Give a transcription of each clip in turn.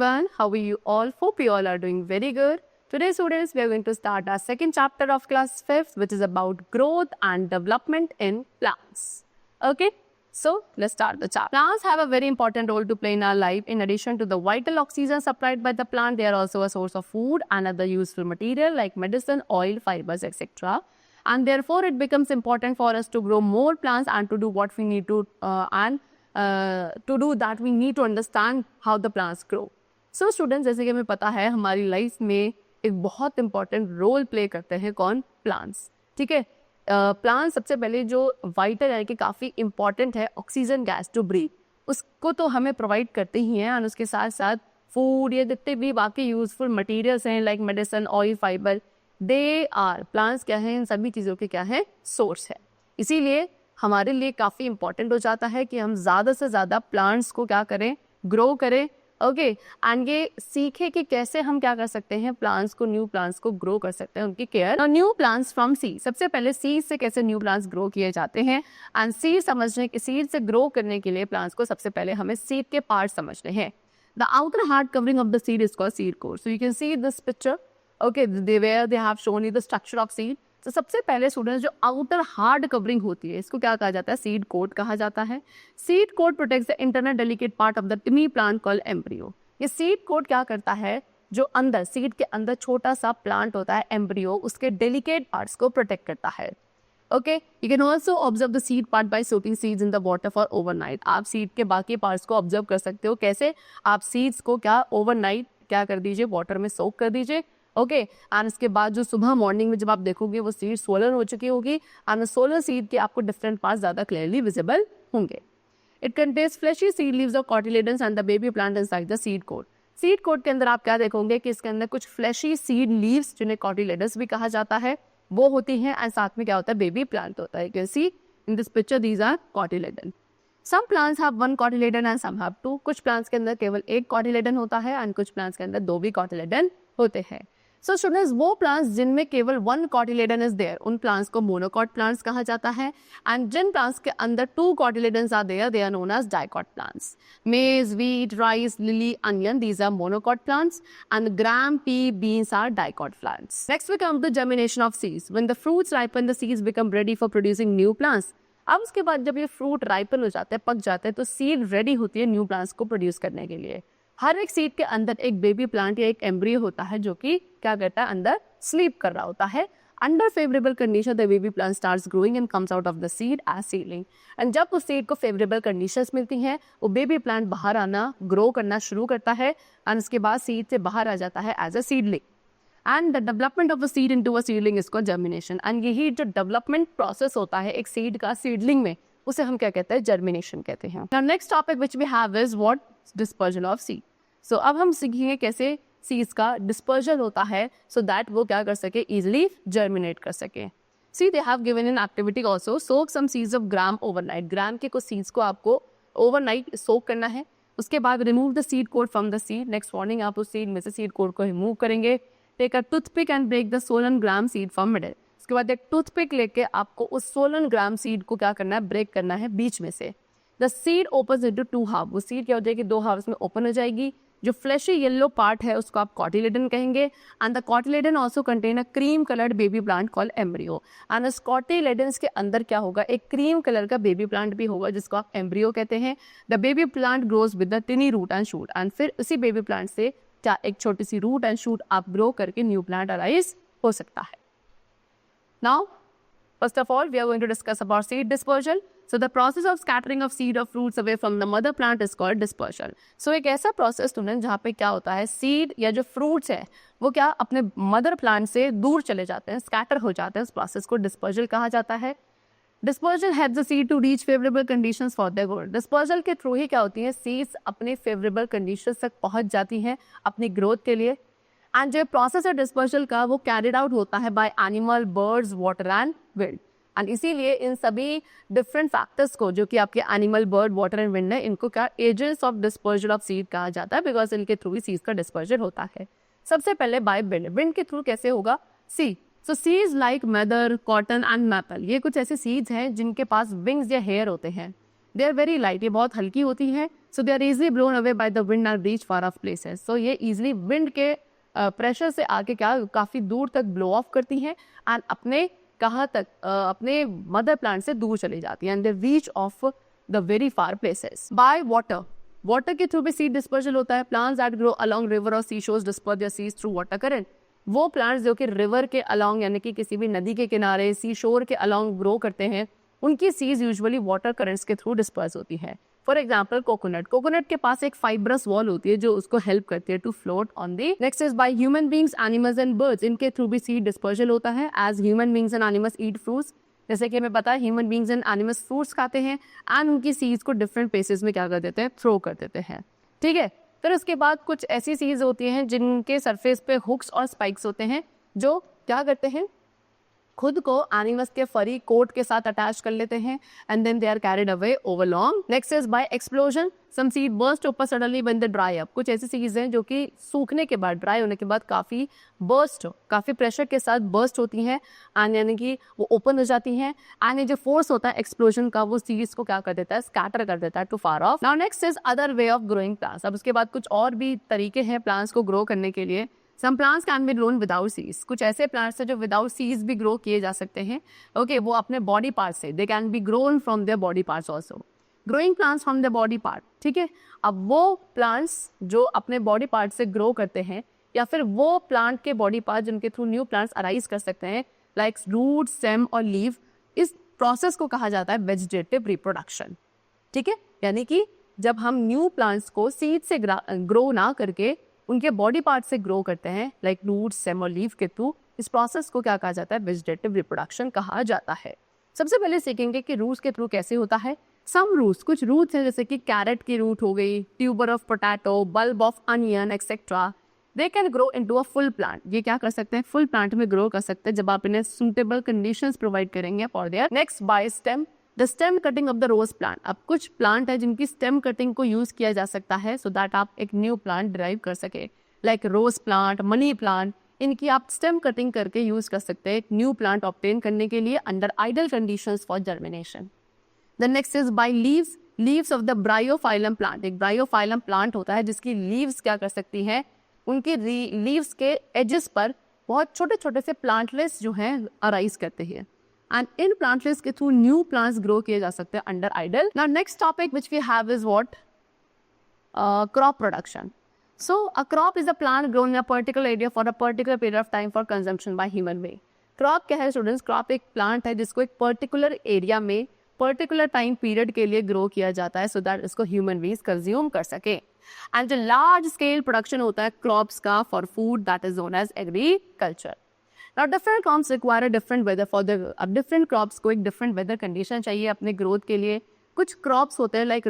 everyone, how are you all? Hope you all are doing very good. Today students, we are going to start our second chapter of class 5th, which is about growth and development in plants. Okay, so let's start the chapter. Plants have a very important role to play in our life. In addition to the vital oxygen supplied by the plant, they are also a source of food and other useful material like medicine, oil, fibers, etc. And therefore, it becomes important for us to grow more plants and to do what we need to to do that we need to understand how the plants grow. So students, जैसे कि हमें पता है हमारी life में एक बहुत important role play करते हैं कौन? प्लांट्स. ठीक है, प्लांट्स सबसे पहले जो वाइटल यानी कि काफ़ी इंपॉर्टेंट है ऑक्सीजन गैस टू ब्रीथ, उसको तो हमें प्रोवाइड करते ही हैं और उसके साथ साथ फूड या जितने भी बाकी यूजफुल मटेरियल्स हैं like medicine, oil, fibre, they are plants क्या है, इन सभी चीज़ों के क्या है? सोर्स है. इसीलिए हमारे लिए काफ़ी इंपॉर्टेंट हो जाता है कि हम ज़्यादा से ज़्यादा प्लांट्स को क्या करें? ग्रो करें. ओके, एंड ये सीखे कि कैसे हम क्या कर सकते हैं, प्लांट्स को, न्यू प्लांट्स को ग्रो कर सकते हैं, उनकी care. New plants from seed. सबसे पहले सीड से कैसे न्यू प्लांट्स ग्रो किए जाते हैं, एंड सीड समझने के, सीड से ग्रो करने के लिए प्लांट्स को सबसे पहले हमें सीड के पार्ट समझने हैं. The outer hard covering of the seed is called seed core. So you can see this picture. Okay, they have shown you the structure of seed. तो सबसे पहले स्टूडेंट्स, जो आउटर हार्ड कवरिंग होती है इसको क्या कहा जाता है? सीड कोट कहा जाता है. Seed coat protects the internal delicate part of the tiny plant called embryo. ये सीड कोट क्या करता है? जो अंदर सीड के अंदर छोटा सा प्लांट होता है एम्ब्रियो, उसके डेलिकेट पार्ट्स को प्रोटेक्ट करता है. Okay, you can also observe the seed part by soaking seeds in the water for overnight. आप सीड के बाकी पार्ट्स को ऑब्जर्व कर सकते हो. कैसे? आप सीड्स को क्या ओवरनाइट क्या कर दीजिए, वाटर में सोक कर दीजिए. ओके, एंड इसके बाद जो सुबह मॉर्निंग में जब आप देखोगे वो सीड सोलर हो चुकी होगी एंड सोलर सीड के आपको डिफरेंट पार्ट्स ज़्यादा क्लियरली विजिबल होंगे. It contains fleshy seed leaves of cotyledons and the baby plant inside the seed coat. Seed coat के अंदर आप क्या देखोगे कि इसके अंदर कुछ फ्लेशी सीड लीव्स, जिन्हें कॉटिलेडन्स भी कहा जाता है, वो होती हैं एंड साथ में क्या होता है? बेबी प्लांट होता है. You can see in this picture these are cotyledon. Some plants have one cotyledon and some have two. कुछ प्लांट्स के अंदर केवल एक कॉटिलेडन होता है एंड कुछ प्लांट्स के अंदर दो भी कॉटिलेडन होते हैं. सो स्टूडेंट्स, वो प्लांट्स जिनमें केवल वन कॉटिलेडन इज देयर, उन प्लांट्स को मोनोकॉट प्लांट्स कहा जाता है. एंड जिन प्लांट्स के अंदर two cotyledons are there, they are known as dicot plants. Maize, wheat, rice, lily, onion, these are monocot plants and gram, pea, beans are dicot plants. Next we come to germination of seeds. When the fruits ripen, the seeds become ready for producing new plants. अब उसके बाद जब ये fruit ripen हो जाते हैं, पक जाते हैं, तो सीड रेडी होती है न्यू प्लांट्स को प्रोड्यूस करने के लिए. हर एक सीड के अंदर एक बेबी प्लांट या एक एम्ब्रियो होता है जो कि क्या करता है? अंदर स्लीप कर रहा होता है. Under favourable condition the baby plant starts growing and comes out of the seed as seedling. And जब उस सीड को फेवरेबल कंडीशंस मिलती हैं, वो बेबी प्लांट बाहर आना, ग्रो करना शुरू करता है एंड उसके बाद सीड से बाहर आ जाता है as a seedling. And the development of a seed into a seedling is called germination. And यही जो डेवलपमेंट प्रोसेस होता है एक सीड का सीडलिंग में, उसे हम क्या कहते हैं? जर्मिनेशन कहते हैं. Now next topic which we have is what? Dispersal of seed. So अब हम सीखेंगे कैसे सीड्स का डिस्पर्जल होता है सो दैट वो क्या कर सके? इजिली जर्मिनेट कर सके. See they have given in activity also. Soak some seeds of gram overnight. Gram के कुछ सीड्स को आपको ओवरनाइट सोक करना है. उसके बाद remove the seed coat from the seed. Next morning आप उस सीड में से सीड कोड को रिमूव करेंगे. Take a toothpick and break the 16 gram seed from middle. उसके बाद एक टूथपिक लेके आपको उस 16 ग्राम सीड को क्या करना है? ब्रेक करना है बीच में से. The seed opens into two half. वो सीड क्या हो जाएगी? दो हाफ्स में ओपन हो जाएगी. जो फ्लैशी येलो पार्ट है उसको आप कॉटिलेडन कहेंगे. And the cotyledon also contain a cream coloured baby plant called embryo. And इस कॉटिलेडन्स के अंदर क्या होगा? एक क्रीम कलर का बेबी प्लांट भी होगा जिसको आप एम्ब्रियो कहते हैं. The baby plant grows with the tiny root and shoot. And फिर उसी बेबी प्लांट से क्या एक छोटी सी रूट एंड शूट आप ग्रो करके न्यू प्लांट अराइज हो सकता है. Now first of all, we are going to discuss about seed dispersal. So the process of scattering of seed or fruits away from the mother plant is called dispersal. So एक ऐसा process student जहाँ पे क्या होता है? Seed या जो fruits है वो क्या अपने मदर प्लांट से दूर चले जाते हैं, स्कैटर हो जाते हैं. उस प्रोसेस को डिस्पर्जल कहा जाता है. Dispersal helps the seed to reach favourable conditions for their growth. Dispersal के थ्रू ही क्या होती है? सीड्स अपने फेवरेबल कंडीशंस तक पहुँच जाती हैं अपनी ग्रोथ के लिए. एंड जो प्रोसेस है डिस्पर्जल का वो कैरिड आउट होता है by animal, birds, water and wind. And इसीलिए इन सभी डिफरेंट फैक्टर्स को जो कि आपके animal, bird, water and wind है, इनको क्या agents of dispersal of seed कहा जाता है, बिकॉज इनके थ्रू ही सीड्स का डिस्पर्जल होता है. सबसे पहले बाय विंड. विंड के थ्रू कैसे होगा? See so seeds like madar, cotton and maple, ये कुछ ऐसे सीड्स हैं जिनके पास विंग्स या हेयर होते हैं. दे आर वेरी लाइट, ये बहुत हल्की होती हैं, so they are easily blown away by the wind and reach far off places. So ये इजिली विंड के प्रेशर से आके क्या काफ़ी दूर तक ब्लो ऑफ करती हैं एंड अपने कहाँ तक अपने मदर प्लांट से दूर चली जाती हैं and they reach off the very far places. By water, water के थ्रू भी सीड डिस्पर्जल होता है। Plants that grow along river और sea shores disperse their seeds through water current. वो प्लांट्स जो कि रिवर के अलोंग यानी कि किसी भी नदी के किनारे सी शोर के अलोंग ग्रो करते हैं, उनकी सीड्स यूजुअली वाटर करंट्स के थ्रू डिस्पर्स होती है। फॉर एग्जाम्पल कोकोनट, कोकोनट के पास एक फाइब्रस वॉल होती है जो उसको हेल्प करती है to float on the. Next is by human beings, animals and birds, इनके थ्रू भी सीड डिस्पर्जल होता है as human beings and animals eat fruits. जैसे कि हमें पता है human beings and animals fruits खाते हैं एंड उनकी सीड्स को डिफरेंट प्लेसेस में क्या कर देते हैं, थ्रो कर देते हैं। ठीक है, फिर उसके बाद कुछ ऐसी सीड्स होती हैं जिनके सरफेस पे हुक्स और स्पाइक्स होते हैं जो क्या करते हैं, खुद को एनिमल्स के फरी कोट के साथ अटैच कर लेते हैं and then they are carried away over long. Next is by explosion, some seed burst open suddenly when they dry up. कुछ ऐसी सीड्स हैं जो कि सूखने के बाद, ड्राई होने के बाद काफ़ी प्रेशर के साथ बर्स्ट होती हैं एंड यानी कि वो ओपन हो जाती हैं एंड ये जो फोर्स होता है एक्सप्लोजन का वो सीड्स को क्या कर देता है, स्कैटर कर देता है to far off. Now next is other way of growing plants. अब उसके बाद कुछ और भी तरीके हैं प्लांट्स को ग्रो करने के लिए। Some plants can be grown without seeds. कुछ ऐसे प्लांट्स हैं जो विदाउट सीड्स भी ग्रो किए जा सकते हैं। ओके, वो अपने बॉडी पार्ट से, they can be grown from their body parts also. Growing plants from their body part, ठीक है। अब वो प्लांट्स जो अपने बॉडी पार्ट से ग्रो करते हैं या फिर वो प्लांट के बॉडी पार्ट जिनके थ्रू न्यू प्लांट्स अराइज कर सकते हैं लाइक रूट, स्टेम और लीव, इस प्रोसेस को कहा जाता है वेजिटेटिव रिप्रोडक्शन। ठीक है, यानी कि जब हम न्यू प्लांट्स को सीड से ग्रो ना करके उनके बॉडी पार्ट से ग्रो करते हैं लाइक रूट, स्टेम और लीफ के थ्रू, इस प्रोसेस को क्या कहा जाता है, वेजिटेटिव रिप्रोडक्शन कहा जाता है। सबसे पहले सीखेंगे कि रूट्स के थ्रू कैसे होता है। सम रूट्स, कुछ रूट्स हैं जैसे कि कैरेट की रूट हो गई, tuber of potato, bulb of onion etcetera, they can grow into a full plant. ये क्या कर सकते हैं, फुल प्लांट में ग्रो कर सकते हैं जब आप इन्हें सुटेबल कंडीशंस प्रोवाइड करेंगे for their. Next by stem, the stem cutting of the rose plant. अब कुछ प्लांट है जिनकी स्टेम कटिंग को यूज किया जा सकता है सो दैट आप एक न्यू प्लांट डिराइव कर सके, like rose plant, money plant, इनकी आप स्टेम कटिंग करके यूज कर सकते हैं एक न्यू प्लांट ऑब्टेन करने के लिए under ideal conditions for germination. The next is by leaves, leaves of the bryophyllum plant. एक ब्रायोफाइलम प्लांट होता है जिसकी लीव्स क्या कर सकती हैं, उनकी लीव्स के एजेस पर बहुत छोटे छोटे से प्लांटलेट्स जो हैं अराइज करते हैं एंड इन प्लांटलेट्स के थ्रू न्यू प्लांट्स ग्रो किए जा सकते हैं under ideal. Now next topic which we have is what, crop production. So a crop is a plant grown in a particular area for a particular period of time for consumption by human being. Crop क्या है students, crop एक plant है जिसको एक particular area में particular time period के लिए grow किया जाता है so that इसको human beings consume कर सके। And जो large scale production होता है crops का for food that is known as agriculture. Now different crops require a different weather for the, अब different crops को एक different weather condition चाहिए अपने growth के लिए। कुछ crops होते हैं like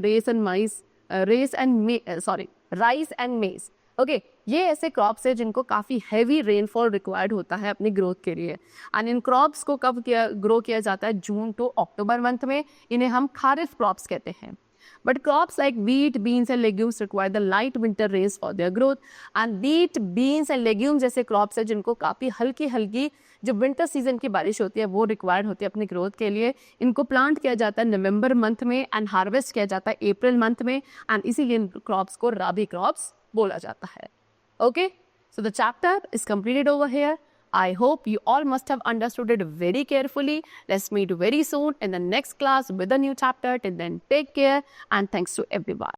राइस एंड मेज। ओके, ये ऐसे क्रॉप्स है जिनको काफ़ी हैवी रेनफॉल रिक्वायर्ड होता है अपनी ग्रोथ के लिए एंड इन क्रॉप्स को कब ग्रो किया जाता है, जून टू अक्टूबर मंथ में। इन्हें हम खारिफ क्रॉप्स कहते हैं। But crops like wheat, beans and legumes require the light winter rains for their growth and wheat, beans and legumes जैसे क्रॉप्स है जिनको काफ़ी हल्की हल्की जो विंटर सीजन की बारिश होती है वो रिक्वायर्ड होती है अपनी ग्रोथ के लिए। इनको प्लांट किया जाता है नवंबर मंथ में एंड हार्वेस्ट किया जाता है अप्रैल मंथ में एंड इसीलिए इन क्रॉप्स को राबी क्रॉप्स बोला जाता है। Okay, so the chapter is completed over here. I hope you all must have understood it very carefully. Let's meet very soon in the next class with a new chapter. Till then, take care and thanks to everyone.